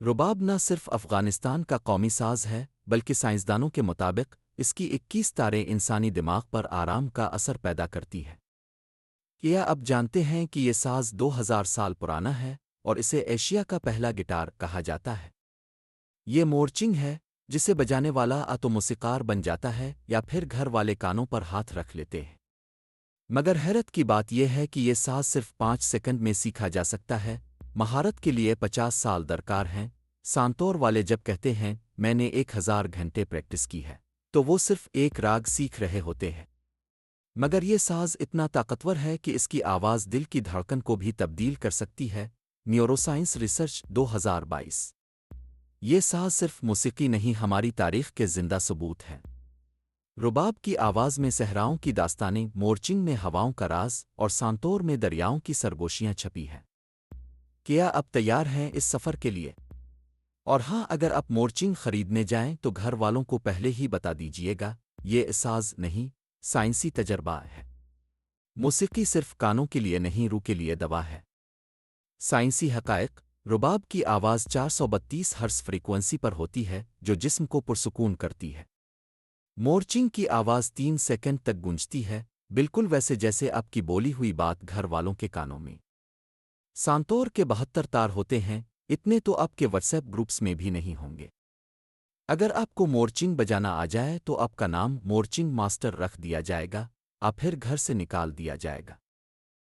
رباب نہ صرف افغانستان کا قومی ساز ہے بلکہ سائنسدانوں کے مطابق اس کی 21 تاریں انسانی دماغ پر آرام کا اثر پیدا کرتی ہے۔ کیا اب جانتے ہیں کہ یہ ساز 2000 سال پرانا ہے اور اسے ایشیا کا پہلا گٹار کہا جاتا ہے۔ یہ مورچنگ ہے جسے بجانے والا تو موسیقار بن جاتا ہے یا پھر گھر والے کانوں پر ہاتھ رکھ لیتے ہیں۔ مگر حیرت کی بات یہ ہے کہ یہ ساز صرف 5 سیکنڈ میں سیکھا جا سکتا ہے، مہارت کے لیے 50 سال درکار ہیں۔ سانتور والے جب کہتے ہیں میں نے 1000 گھنٹے پریکٹس کی ہے تو وہ صرف ایک راگ سیکھ رہے ہوتے ہیں۔ مگر یہ ساز اتنا طاقتور ہے کہ اس کی آواز دل کی دھڑکن کو بھی تبدیل کر سکتی ہے۔ Neuroscience research 2022۔ یہ ساز صرف موسیقی نہیں ہماری تاریخ کے زندہ ثبوت ہے۔ رباب کی آواز میں صحراؤں کی داستانیں، مورچنگ میں ہواؤں کا راز اور سانتور میں دریاؤں کی سرگوشیاں چھپی ہیں۔ کیا اب تیار ہیں اس سفر کے لیے؟ اور ہاں، اگر آپ مورچنگ خریدنے جائیں تو گھر والوں کو پہلے ہی بتا دیجیے گا، یہ ساز نہیں، سائنسی تجربہ ہے۔ موسیقی صرف کانوں کے لیے نہیں، روح کے لیے دوا ہے۔ سائنسی حقائق: رباب کی آواز 432 ہرٹز فریکوینسی پر ہوتی ہے جو جسم کو پرسکون کرتی ہے۔ مورچنگ کی آواز 3 سیکنڈ تک گونجتی ہے، بالکل ویسے جیسے آپ کی بولی ہوئی بات گھر والوں کے کانوں میں۔ سانتور کے 72 تار ہوتے ہیں، اتنے تو آپ کے واٹس ایپ گروپس میں بھی نہیں ہوں گے۔ اگر آپ کو مورچنگ بجانا آ جائے تو آپ کا نام مورچنگ ماسٹر رکھ دیا جائے گا، آپ پھر گھر سے نکال دیا جائے گا۔